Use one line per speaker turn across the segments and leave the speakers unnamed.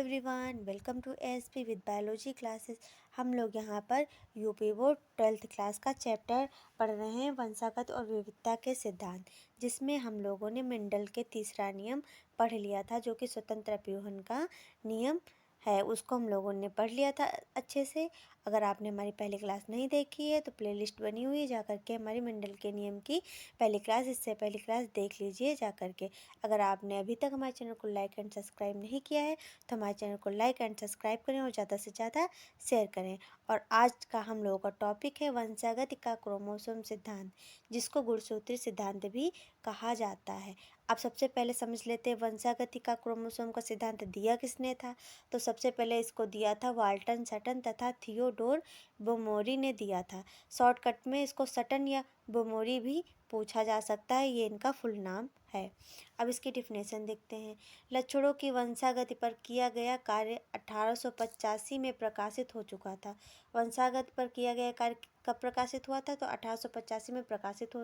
Everyone, welcome to ASP with biology classes. हम लोग यहाँ पर यूपी बोर्ड 12th क्लास का चैप्टर पढ़ रहे हैं, वंशागत और विविधता के सिद्धांत, जिसमें हम लोगों ने मेंडल के तीसरा नियम पढ़ लिया था, जो कि स्वतंत्र अभियोजन का नियम है। उसको हम लोगों ने पढ़ लिया था अच्छे से। अगर आपने हमारी पहली क्लास नहीं देखी है तो प्लेलिस्ट बनी हुई है, जा करके हमारी मेंडल के नियम की पहली क्लास, इससे पहली क्लास देख लीजिए जा करके। अगर आपने अभी तक हमारे चैनल को लाइक एंड सब्सक्राइब नहीं किया है तो हमारे चैनल को लाइक एंड सब्सक्राइब करें और ज़्यादा से ज़्यादा शेयर करें। और आज का हम लोगों का टॉपिक है वंशागत का क्रोमोसोम सिद्धांत, जिसको गुणसूत्री सिद्धांत भी कहा जाता है। अब सबसे पहले समझ लेते हैं वंशागति का क्रोमोसोम का सिद्धांत दिया किसने था। तो सबसे पहले इसको दिया था वाल्टन सटन तथा थियोडोर बोमोरी ने दिया था। शॉर्टकट में इसको सटन या बोमोरी भी पूछा जा सकता है, ये इनका फुल नाम है। अब इसकी डिफिनेशन देखते हैं। लक्षणों की वंशागति पर किया गया कार्य 1885 में प्रकाशित हो चुका था। वंशागत पर किया गया कार्य कब प्रकाशित हुआ था? तो 1885 में प्रकाशित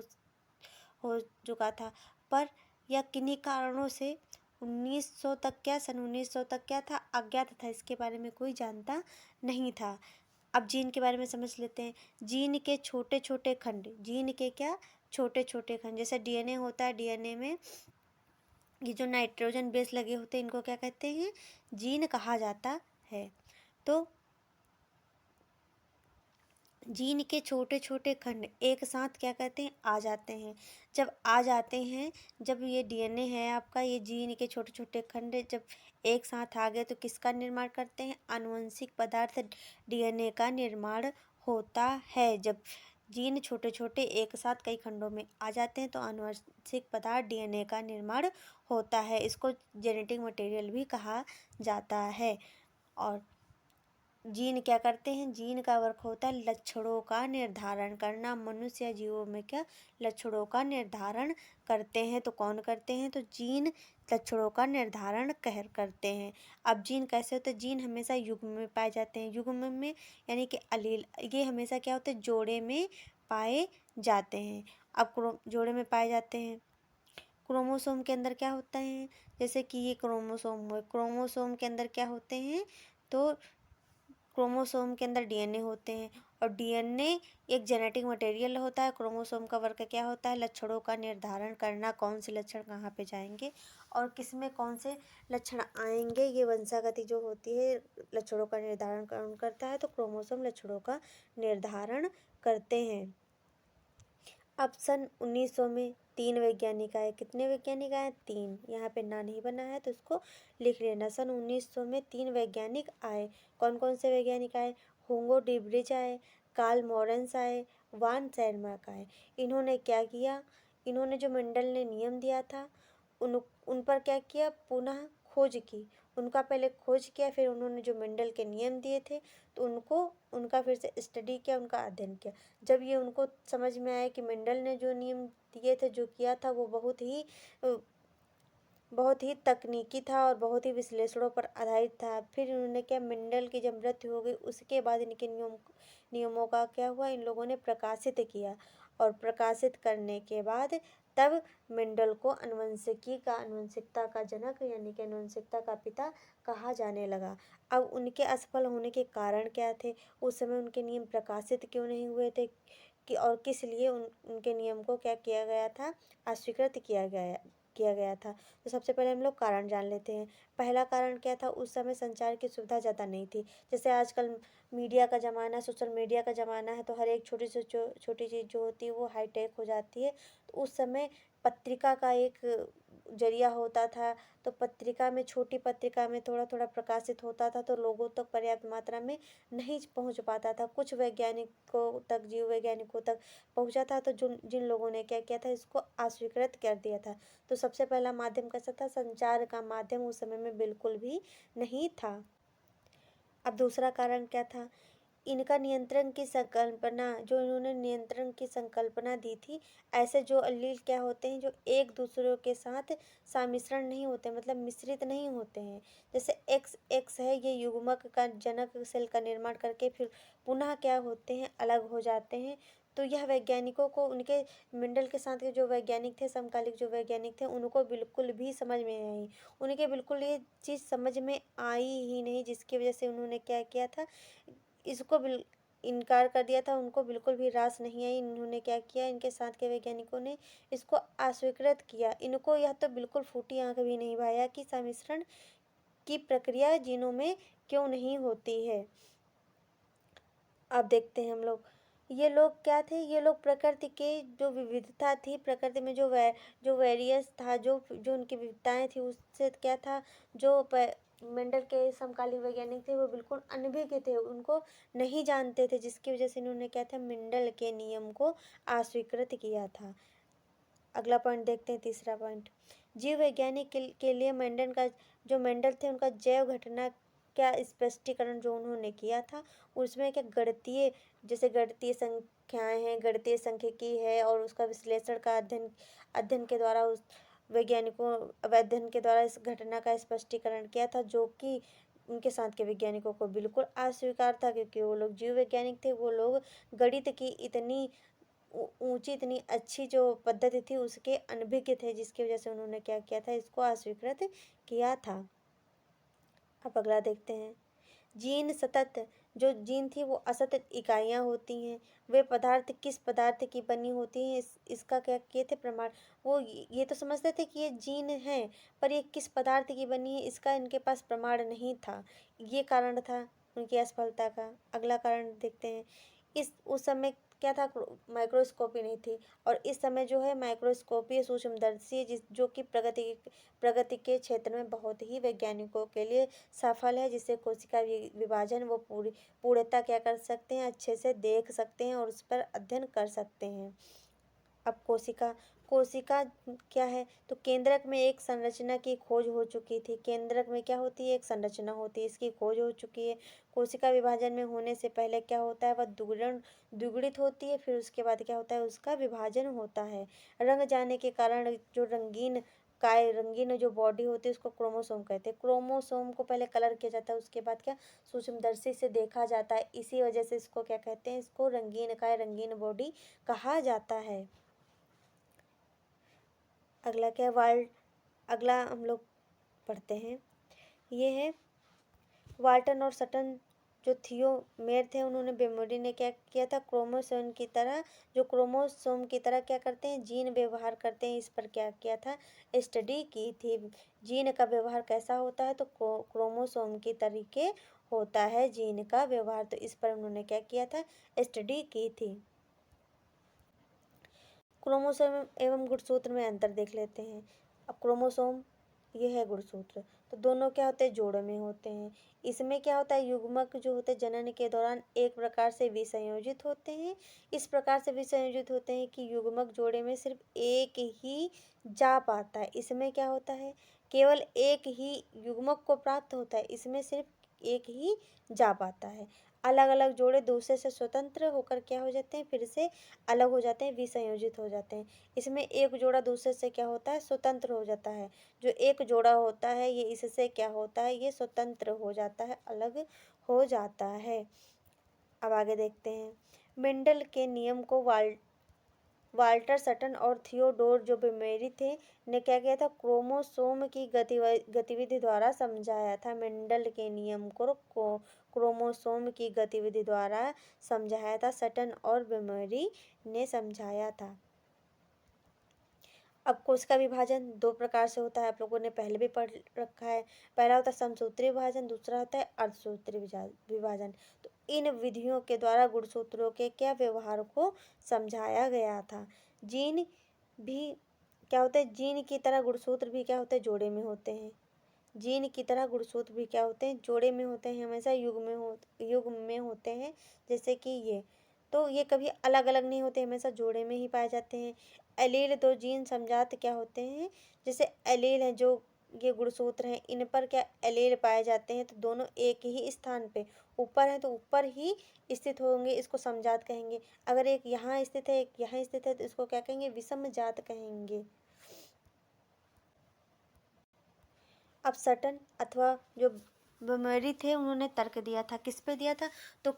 हो चुका था। पर यह किन्हीं कारणों से 1900 तक क्या सन 1900 तक क्या था, अज्ञात था। इसके बारे में कोई जानता नहीं था। अब जीन के बारे में समझ लेते हैं। जीन के छोटे छोटे खंड, जीन के क्या छोटे छोटे खंड, जैसे डीएनए होता है, डीएनए में ये जो नाइट्रोजन बेस लगे होते हैं इनको क्या कहते हैं? जीन कहा जाता है। तो जीन के छोटे छोटे खंड एक साथ क्या कहते हैं? आ जाते हैं। जब आ जाते हैं, जब ये डीएनए है आपका, ये जीन के छोटे छोटे खंड जब एक साथ आ गए तो किसका निर्माण करते हैं? आनुवंशिक पदार्थ डीएनए का निर्माण होता है। जब जीन छोटे छोटे एक साथ कई खंडों में आ जाते हैं तो आनुवंशिक पदार्थ डीएनए का निर्माण होता है। इसको जेनेटिक मटेरियल भी कहा जाता है। और जीन क्या करते हैं? जीन का वर्क होता है लक्षणों का निर्धारण करना। मनुष्य या जीवों में क्या लक्षणों का निर्धारण करते हैं? तो कौन करते हैं? तो जीन लक्षणों का निर्धारण करते हैं। अब जीन कैसे होते हैं? जीन हमेशा युग्म में पाए जाते हैं। युग्म में यानी कि अलील, ये हमेशा क्या होते हैं? जोड़े में पाए जाते हैं। अब जोड़े में पाए जाते हैं। क्रोमोसोम के अंदर क्या होता है? जैसे कि ये क्रोमोसोम हुए, क्रोमोसोम के अंदर क्या होते हैं? तो क्रोमोसोम के अंदर डीएनए होते हैं और डीएनए एक जेनेटिक मटेरियल होता है। क्रोमोसोम का वर्क क्या होता है? लक्षणों का निर्धारण करना, कौन से लक्षण कहाँ पे जाएंगे और किस में कौन से लक्षण आएंगे। ये वंशागति जो होती है लक्षणों का निर्धारण कौन करता है? तो क्रोमोसोम लक्षणों का निर्धारण करते हैं। अब सन 1900 में 3 वैज्ञानिक आए। कितने वैज्ञानिक आए? 3। यहाँ पे ना नहीं बना है तो इसको लिख लेना। सन 1900 में 3 वैज्ञानिक आए। कौन कौन से वैज्ञानिक आए? हुगो डीब्रिज आए, कार्ल मोरेंस आए, वान सेरमार्क आए। इन्होंने क्या किया? इन्होंने जो मेंडल ने नियम दिया था उन पर क्या किया? पुनः खोज की। उनका पहले खोज किया, फिर उन्होंने जो मेंडल के नियम दिए थे तो उनका फिर से स्टडी किया, उनका अध्ययन किया। जब ये उनको समझ में आया कि मेंडल ने जो नियम दिए थे, जो किया था, वो बहुत ही तकनीकी था और बहुत ही विश्लेषणों पर आधारित था। फिर उन्होंने क्या, मेंडल की जब मृत्यु हो गई उसके बाद इनके नियमों का क्या हुआ? इन लोगों ने प्रकाशित किया और प्रकाशित करने के बाद तब मेंडल को आनुवंशिकता का जनक यानी कि आनुवंशिकता का पिता कहा जाने लगा। अब उनके असफल होने के कारण क्या थे? उस समय उनके नियम प्रकाशित क्यों नहीं हुए थे कि और किस लिए उनके नियम को क्या किया गया था? अस्वीकृत किया गया था। तो सबसे पहले हम लोग कारण जान लेते हैं। पहला कारण क्या था? उस समय संचार की सुविधा ज़्यादा नहीं थी। जैसे आजकल मीडिया का ज़माना, सोशल मीडिया का ज़माना है, तो हर एक छोटी से छोटी चीज़ जो होती है वो हाईटेक हो जाती है। तो उस समय पत्रिका का एक जरिया होता था, तो पत्रिका में, छोटी पत्रिका में थोड़ा थोड़ा प्रकाशित होता था, तो लोगों तक पर्याप्त मात्रा में नहीं पहुंच पाता था। कुछ वैज्ञानिकों तक, जीव वैज्ञानिकों तक पहुंचा था, तो जिन लोगों ने क्या किया था, इसको अस्वीकृत कर दिया था। तो सबसे पहला माध्यम कैसा था? संचार का माध्यम उस समय में बिल्कुल भी नहीं था। अब दूसरा कारण क्या था? इनका नियंत्रण की संकल्पना, जो इन्होंने नियंत्रण की संकल्पना दी थी, ऐसे जो अल्लील क्या होते हैं, जो एक दूसरे के साथ सम्मिश्रण नहीं होते, मतलब मिश्रित नहीं होते हैं। जैसे एक्स है, ये युग्मक का जनक सेल का निर्माण करके फिर पुनः क्या होते हैं? अलग हो जाते हैं। तो यह वैज्ञानिकों को, उनके मेंडल के साथ के जो वैज्ञानिक थे, समकालिक जो वैज्ञानिक थे, उनको बिल्कुल भी समझ में नहीं आई। उनके बिल्कुल ये चीज़ समझ में आई ही नहीं, जिसकी वजह से उन्होंने क्या किया था, इसको इनकार कर दिया था। उनको बिल्कुल भी रास नहीं आई। इन्होंने क्या किया, इनके साथ के वैज्ञानिकों ने इसको अस्वीकृत किया। इनको यह तो बिल्कुल फूटी आंख भी नहीं भाया कि सम्मिश्रण की प्रक्रिया जीनों में क्यों नहीं होती है। अब देखते हैं हम लोग, ये लोग क्या थे, ये लोग प्रकृति के जो विविधता थी, प्रकृति में जो वेरियस था, जो जो उनकी विविधताएं थी, उससे क्या था, जो मेंडल के समकालीन वैज्ञानिक थे वो बिल्कुल अनभिज्ञ थे, उनको नहीं जानते थे, जिसकी वजह से इन्होंने क्या था, मेंडल के नियम को अस्वीकृत किया था। अगला पॉइंट देखते हैं, तीसरा पॉइंट, जीव वैज्ञानिक के लिए मेंडल थे, उनका जैव घटना क्या स्पष्टीकरण जो उन्होंने किया था, उसमें क्या गणितीय, जैसे गणितीय संख्याएं हैं, गणितीय सांख्यिकी है, और उसका विश्लेषण का अध्ययन के द्वारा उस अध्ययन के द्वारा इस घटना का स्पष्टीकरण किया था, जो कि उनके साथ के वैज्ञानिकों को बिल्कुल अस्वीकार था, क्योंकि वो लोग जीव वैज्ञानिक थे, वो लोग गणित की इतनी ऊंची, इतनी अच्छी जो पद्धति थी उसके अनभिज्ञ थे, जिसकी वजह से उन्होंने क्या किया था, इसको अस्वीकृत किया था। अब अगला देखते हैं, जीन सतत, जो जीन थी वो असतत इकाइयाँ होती हैं। वे पदार्थ किस पदार्थ की बनी होती हैं, इसका क्या किए थे प्रमाण। वो ये तो समझते थे कि ये जीन है, पर ये किस पदार्थ की बनी है इसका इनके पास प्रमाण नहीं था। ये कारण था उनकी असफलता का। अगला कारण देखते हैं, उस समय क्या था, माइक्रोस्कोपी नहीं थी, और इस समय जो है माइक्रोस्कोपी, सूक्ष्मदर्शी, जो कि प्रगति के क्षेत्र में बहुत ही वैज्ञानिकों के लिए सफल है, जिससे कोशिका विभाजन वो पूर्णतः क्या कर सकते हैं, अच्छे से देख सकते हैं और उस पर अध्ययन कर सकते हैं। अब कोशिका कोशिका क्या है, तो केंद्रक में एक संरचना की खोज हो चुकी थी। केंद्रक में क्या होती है, एक संरचना होती है, इसकी खोज हो चुकी है। कोशिका विभाजन में होने से पहले क्या होता है, वह द्विगुणित होती है, फिर उसके बाद क्या होता है, उसका विभाजन होता है। रंग जाने के कारण जो रंगीन जो बॉडी होती है उसको क्रोमोसोम कहते हैं। क्रोमोसोम को पहले कलर किया जाता है, उसके बाद क्या सूक्ष्मदर्शी से देखा जाता है, इसी वजह से इसको क्या कहते हैं, इसको रंगीन बॉडी कहा जाता है। अगला हम लोग पढ़ते हैं, ये है वाल्टन और सटन, जो थियोमेर थे, उन्होंने बेमोरी ने क्या किया था, क्रोमोसोम की तरह क्या करते हैं, जीन व्यवहार करते हैं, इस पर क्या किया था, स्टडी की थी। जीन का व्यवहार कैसा होता है, तो क्रोमोसोम की तरीके होता है जीन का व्यवहार, तो इस पर उन्होंने क्या किया था, स्टडी की थी। क्रोमोसोम एवं गुणसूत्र में अंतर देख लेते हैं। अब क्रोमोसोम, ये है गुणसूत्र, तो दोनों क्या होते हैं, जोड़े में होते हैं। इसमें क्या होता है, युग्मक जो होते हैं जनन के दौरान एक प्रकार से विसंयोजित होते हैं। इस प्रकार से विसंयोजित होते हैं कि युग्मक जोड़े में सिर्फ एक ही जा पाता है। इसमें क्या होता है, केवल एक ही युग्मक को प्राप्त होता है, इसमें सिर्फ एक ही जा पाता है। अलग अलग जोड़े दूसरे से स्वतंत्र होकर क्या हो जाते हैं, फिर से अलग हो जाते हैं, विसंयोजित हो जाते हैं। इसमें एक जोड़ा दूसरे से क्या होता है, स्वतंत्र हो जाता है। जो एक जोड़ा होता है ये इससे क्या होता है, ये स्वतंत्र हो जाता है, अलग हो जाता है। अब आगे देखते हैं, मेंडल के नियम को वाल्टर सटन और थियोडोर जो बेमेरी थे ने क्या किया था, क्रोमोसोम की गतिविधि द्वारा समझाया था। मेंडल के नियम को क्रोमोसोम की गतिविधि द्वारा समझाया था, सटन और बेमेरी ने समझाया था। अब कोशिका विभाजन दो प्रकार से होता है, आप लोगों ने पहले भी पढ़ रखा है। पहला होता है समसूत्री विभाजन, दूसरा होता है अर्धसूत्री विभाजन। तो इन विधियों के द्वारा गुणसूत्रों के क्या व्यवहार को समझाया गया था। जीन भी क्या होते हैं, जीन की तरह गुणसूत्र भी क्या होते हैं, जोड़े में होते हैं। जीन की तरह गुणसूत्र भी क्या होते हैं, जोड़े में होते हैं, हमेशा युग में होते हैं, जैसे कि ये। तो ये कभी अलग अलग नहीं होते, हमेशा जोड़े में ही पाए जाते हैं। एलील दो जीन समजात क्या होते हैं, जैसे एलील हैं जो ये गुणसूत्र हैं, इन पर क्या एलील पाए जाते हैं, तो दोनों एक ही स्थान पे ऊपर है तो ऊपर ही स्थित होंगे, इसको समजात कहेंगे। अगर एक यहाँ स्थित है, एक यहाँ स्थित है, तो इसको क्या कहेंगे, विषम जात कहेंगे। अब सटन अथवा जो बेमेरी थे, उन्होंने तर्क दिया था, किस पे दिया था, तो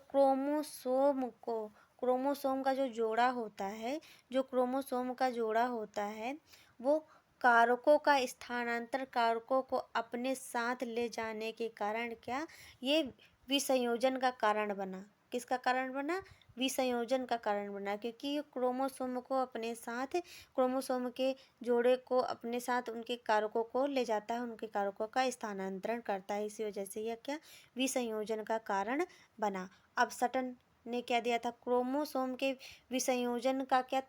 क्रोमोसोम का जो जोड़ा होता है, जो क्रोमोसोम का जोड़ा होता है, वो कारकों का स्थानांतर, कारकों को अपने साथ ले जाने के कारण क्या, ये विसंयोजन का कारण बना। किसका कारण बना? विसंयोजन का कारण बना, क्योंकि ये क्रोमोसोम को अपने साथ, क्रोमोसोम के जोड़े को अपने साथ उनके कारकों को ले जाता है, उनके कारकों का स्थानांतरण करता है। इसी वजह से यह क्या, विसंयोजन का कारण बना। अब सटन ने क्या दिया था? क्रोमोसोम के विसंयोजन का क्या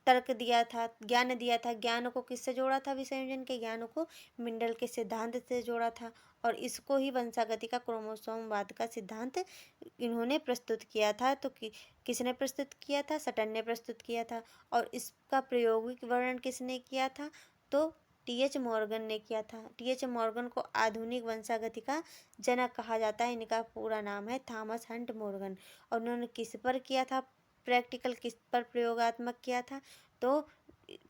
तर्क दिया था, ज्ञान दिया था। ज्ञान को किससे जोड़ा था? विसंयोजन के ज्ञान को मिंडल के सिद्धांत से जोड़ा था, और इसको ही वंशागति का क्रोमोसोमवाद का सिद्धांत इन्होंने प्रस्तुत किया था। तो किसने प्रस्तुत किया था? सटन ने प्रस्तुत किया था। और इसका प्रायोगिक वर्णन किसने किया था? तो टी.एच. मॉर्गन ने किया था। टी.एच. मॉर्गन को आधुनिक वंशागति का जनक कहा जाता है। इनका पूरा नाम है थॉमस हंट मॉर्गन। और उन्होंने किस पर किया था प्रैक्टिकल, किस पर प्रयोगात्मक किया था? तो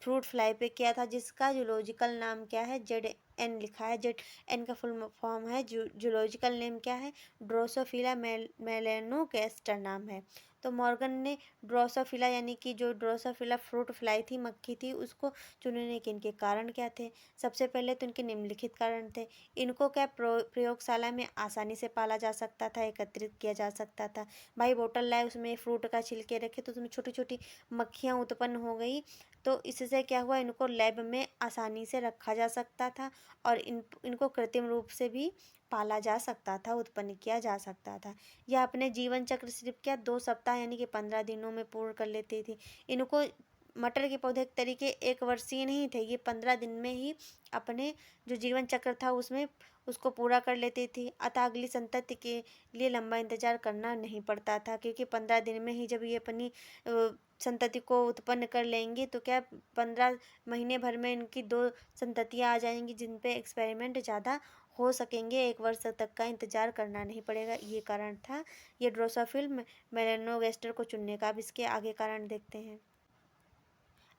फ्रूट फ्लाई पे किया था, जिसका जूलॉजिकल नाम क्या है? जेड.एन लिखा है। जेड.एन का फुल फॉर्म है, जूलॉजिकल नेम क्या है? ड्रोसोफिला मेलेनोगैस्टर नाम है। तो मॉर्गन ने ड्रोसोफिला, यानी कि जो ड्रोसोफिला फ्रूट फ्लाई थी, मक्खी थी, उसको चुनने के इनके कारण क्या थे? सबसे पहले तो इनके निम्नलिखित कारण थे। इनको क्या प्रयोगशाला में आसानी से पाला जा सकता था, एकत्रित किया जा सकता था। भाई बोतल लाए, उसमें फ्रूट का छिलके रखे, तो उसमें छोटी छोटी मक्खियाँ उत्पन्न हो गई। तो इससे क्या हुआ? इनको लैब में आसानी से रखा जा सकता था, और इनको कृत्रिम रूप से भी पाला जा सकता था, उत्पन्न किया जा सकता था। यह अपने जीवन चक्र सिर्फ क्या 2 सप्ताह यानी कि 15 दिनों में पूर्ण कर लेती थी। इनको मटर के पौधे के तरीके 1 वर्षीय नहीं थे, ये 15 दिन में ही अपने जो जीवन चक्र था उसमें उसको पूरा कर लेती थी। अतः अगली संतति के लिए लंबा इंतजार करना नहीं पड़ता था, क्योंकि 15 दिन में ही जब ये अपनी संतति को उत्पन्न कर लेंगे, तो क्या 15 महीने भर में इनकी 2 संततियाँ आ जाएंगी, जिन पे एक्सपेरिमेंट ज़्यादा हो सकेंगे। 1 वर्ष तक का इंतजार करना नहीं पड़ेगा। ये कारण था ये ड्रोसोफिल मेलेनोगैस्टर को चुनने का। अब इसके आगे कारण देखते हैं।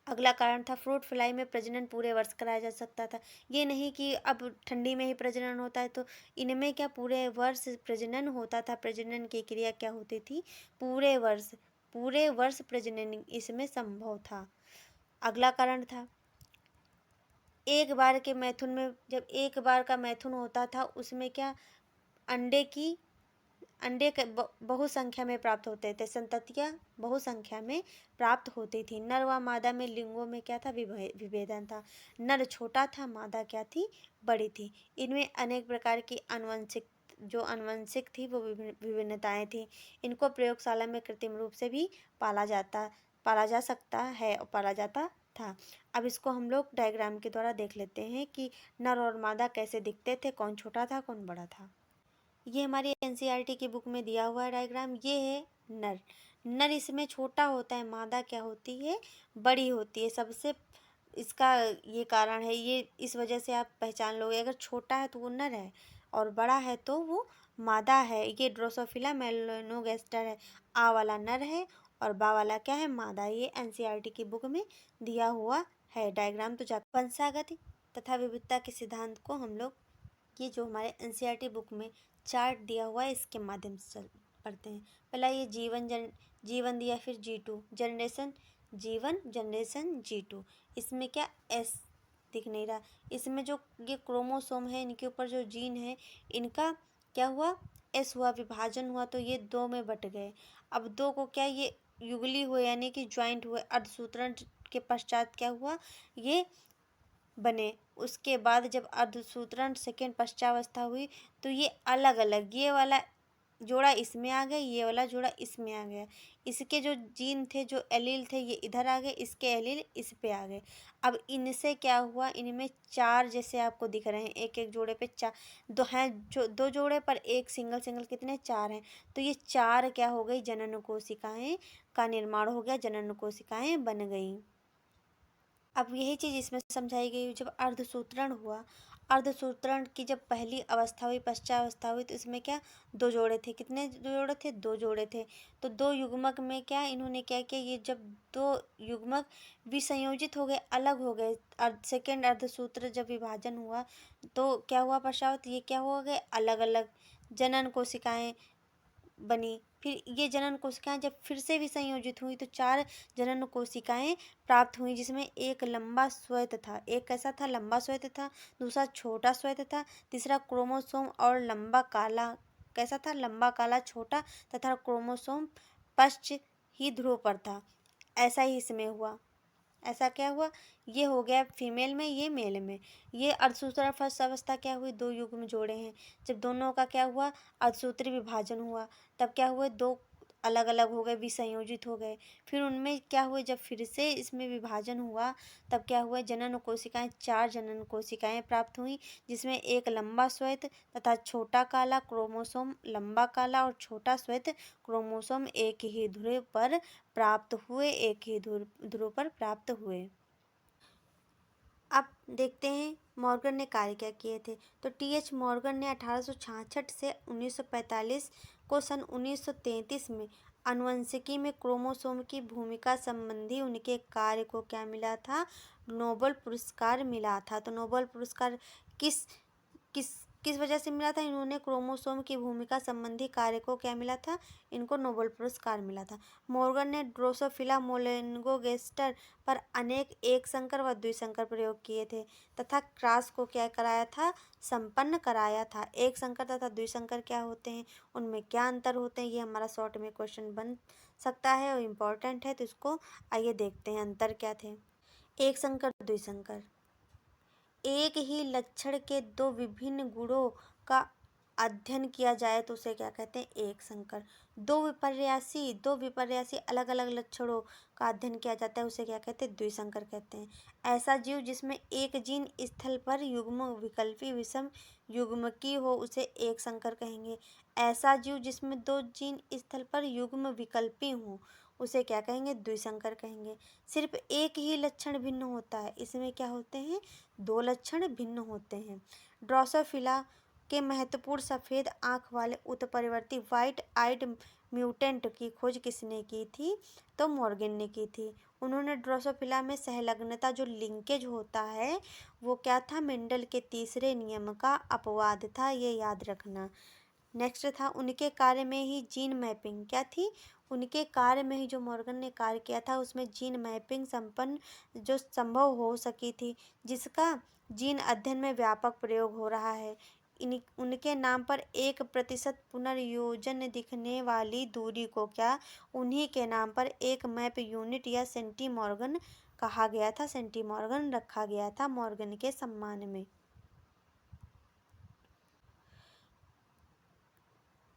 अगला कारण था फ्रूट फ्लाई में प्रजनन पूरे वर्ष कराया जा सकता था। ये नहीं कि अब ठंडी में ही प्रजनन होता है, तो इनमें क्या पूरे वर्ष प्रजनन होता था। प्रजनन की क्रिया क्या होती थी? पूरे वर्ष प्रजनन इसमें संभव था। अगला कारण था एक बार के मैथुन में, जब एक बार का मैथुन होता था, उसमें क्या अंडे की अंडे बहुसंख्या में प्राप्त होते थे, संततियाँ बहुसंख्या में प्राप्त होती थी। नर व मादा में लिंगों में क्या था? विभेदन था। नर छोटा था, मादा क्या थी? बड़ी थी। इनमें अनेक प्रकार की अनुवंशिक थी वो विभिन्नताएं थी। इनको प्रयोगशाला में कृत्रिम रूप से भी पाला जा सकता है और पाला जाता था। अब इसको हम लोग डायग्राम के द्वारा देख लेते हैं कि नर और मादा कैसे दिखते थे, कौन छोटा था, कौन बड़ा था। ये हमारी एनसीईआरटी की बुक में दिया हुआ है डायग्राम। ये है नर। नर इसमें छोटा होता है, मादा क्या होती है? बड़ी होती है। सबसे इसका ये कारण है, ये इस वजह से आप पहचान लोगे, अगर छोटा है तो वो नर है, और बड़ा है तो वो मादा है। ये ड्रोसोफिला मेलेनोगैस्टर है। आ वाला नर है और बा वाला क्या है? मादा। ये एनसीईआरटी की बुक में दिया हुआ है डायग्राम। तो वंशागति तथा विविधता के सिद्धांत को हम लोग, ये जो हमारे एनसीईआरटी बुक में चार्ट दिया हुआ है, इसके माध्यम से चल पढ़ते हैं। पहला ये जीवन दिया, फिर G2 जनरेशन, जनरेशन G2। इसमें क्या एस दिख नहीं रहा। इसमें जो ये क्रोमोसोम है, इनके ऊपर जो जीन है, इनका क्या हुआ? एस हुआ, विभाजन हुआ, तो ये 2 में बट गए। अब 2 को क्या ये युगली हुए, यानी कि ज्वाइंट हुए। अर्धसूत्रण के पश्चात क्या हुआ? ये बने। उसके बाद जब अर्धसूत्रण सेकेंड पश्चावस्था हुई, तो ये अलग अलग, ये वाला जोड़ा इसमें आ गया, ये वाला जोड़ा इसमें आ गया। इसके जो जीन थे, जो एलील थे, ये इधर आ गए, इसके एलील इस पे आ गए। अब इनसे क्या हुआ? इनमें 4 जैसे आपको दिख रहे हैं, एक एक जोड़े पे 4 दो हैं, जो 2 जोड़े पर एक सिंगल कितने? 4 हैं। तो ये 4 क्या हो गई? जनन कोशिकाएं का निर्माण हो गया, जनन कोशिकाएं बन गई। अब यही चीज़ इसमें समझाई गई। जब अर्धसूत्रण हुआ, अर्धसूत्रण की जब पहली अवस्था हुई, पश्चावस्था हुई, तो इसमें क्या 2 जोड़े थे। कितने जोड़े थे? 2 जोड़े थे। तो 2 युग्मक में क्या इन्होंने क्या किया? ये जब 2 युग्मक विसंयोजित हो गए, अलग हो गए, सेकेंड अर्धसूत्र जब विभाजन हुआ, तो क्या हुआ? पश्चात ये क्या हो गए? अलग अलग जनन कोशिकाएं बनी। फिर ये जनन कोशिकाएं जब फिर से भी संयोजित हुई तो 4 जनन कोशिकाएं प्राप्त हुई, जिसमें एक लंबा श्वेत था, एक कैसा था, लंबा श्वेत था, दूसरा छोटा श्वेत था, तीसरा क्रोमोसोम और लंबा काला, कैसा था, लंबा काला छोटा, तथा क्रोमोसोम पश्च ही ध्रुव पर था। ऐसा ही इसमें हुआ। ऐसा क्या हुआ, ये हो गया फीमेल में, ये मेल में। ये अर्धसूत्रा फर्स्ट अवस्था क्या हुई, 2 युग्म जोड़े हैं। जब दोनों का क्या हुआ, अर्धसूत्री विभाजन हुआ, तब क्या हुए, 2 अलग अलग हो गए, विसंयोजित हो गए। फिर उनमें क्या हुए, जब फिर से इसमें विभाजन हुआ तब क्या हुआ, जनन कोशिकाएं 4 जनन कोशिकाएं प्राप्त हुई, जिसमें एक लंबा श्वेत तथा छोटा काला क्रोमोसोम, लंबा काला और छोटा श्वेत क्रोमोसोम एक ही ध्रुव पर प्राप्त हुए, एक ही ध्रुव पर प्राप्त हुए। अब देखते हैं मॉर्गन ने कार्य क्या किए थे। तो टी.एच. मॉर्गन ने 1866 से 1945 को सन 1933 में आनुवंशिकी में क्रोमोसोम की भूमिका संबंधी उनके कार्य को क्या मिला था, नोबेल पुरस्कार मिला था। तो नोबेल पुरस्कार किस किस किस वजह से मिला था, इन्होंने क्रोमोसोम की भूमिका संबंधी कार्य को क्या मिला था, इनको नोबेल पुरस्कार मिला था। मॉर्गन ने ड्रोसोफिला मेलानोगास्टर पर अनेक एक संकर व द्विसंकर प्रयोग किए थे तथा क्रॉस को क्या कराया था, संपन्न कराया था। एक संकर तथा द्विसंकर क्या होते हैं, उनमें क्या अंतर होते हैं, ये हमारा शॉर्ट में क्वेश्चन बन सकता है और इम्पोर्टेंट है, तो इसको आइए देखते हैं अंतर क्या थे। एक संकर द्विसंकर, एक ही लक्षण के 2 विभिन्न गुणों का अध्ययन किया जाए तो उसे क्या कहते हैं, एक संकर। दो विपर्यासी अलग अलग लक्षणों का अध्ययन किया जाता है उसे क्या कहते हैं, द्विसंकर कहते हैं। ऐसा जीव जिसमें एक जीन स्थल पर युग्म विकल्पी विषम युग्मकी हो उसे एक संकर कहेंगे। ऐसा जीव जिसमें 2 जीन स्थल पर युग्म विकल्पी हो उसे क्या कहेंगे, द्विसंकर कहेंगे। सिर्फ एक ही लक्षण भिन्न होता है, इसमें क्या होते हैं, 2 लक्षण भिन्न होते हैं। ड्रोसोफिला के महत्वपूर्ण सफ़ेद आँख वाले उत्परिवर्ती व्हाइट आइड म्यूटेंट की खोज किसने की थी, तो मॉर्गन ने की थी। उन्होंने ड्रोसोफिला में सहलग्नता जो लिंकेज होता है वो क्या था, मेंडल के तीसरे नियम का अपवाद था, ये याद रखना। नेक्स्ट था उनके कार्य में ही जीन मैपिंग क्या थी, उनके कार्य में ही जो मॉर्गन ने कार्य किया था उसमें जीन मैपिंग संपन्न जो संभव हो सकी थी, जिसका जीन अध्ययन में व्यापक प्रयोग हो रहा है। उनके नाम पर 1% पुनर्योजन दिखने वाली दूरी को क्या, उन्हीं के नाम पर एक मैप यूनिट या सेंटीमॉर्गन कहा गया था, सेंटीमॉर्गन रखा गया था मॉर्गन के सम्मान में।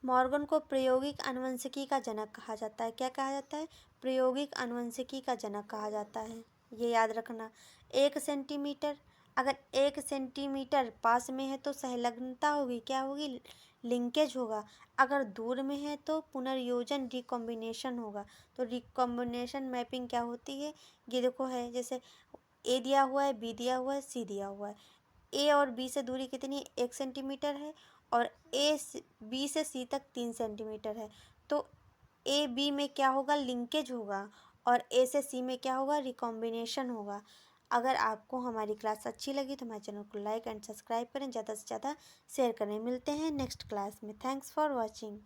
मॉर्गन को प्रायोगिक आनुवंशिकी का जनक कहा जाता है। क्या कहा जाता है, प्रायोगिक आनुवंशिकी का जनक कहा जाता है, ये याद रखना। 1 सेंटीमीटर, अगर 1 सेंटीमीटर पास में है तो सहलग्नता होगी, क्या होगी, लिंकेज होगा। अगर दूर में है तो पुनर्योजन रिकॉम्बिनेशन होगा। तो रिकॉम्बिनेशन मैपिंग क्या होती है, ये देखो है, जैसे ए दिया हुआ है, बी दिया हुआ है, सी दिया हुआ है। ए और बी से दूरी कितनी है, 1 सेंटीमीटर है, और बी से सी तक 3 सेंटीमीटर है। तो ए बी में क्या होगा, लिंकेज होगा, और ए से सी में क्या होगा, रिकॉम्बिनेशन होगा। अगर आपको हमारी क्लास अच्छी लगी तो हमारे चैनल को लाइक एंड सब्सक्राइब करें, ज़्यादा से ज़्यादा शेयर करें। मिलते हैं नेक्स्ट क्लास में। Thanks for watching.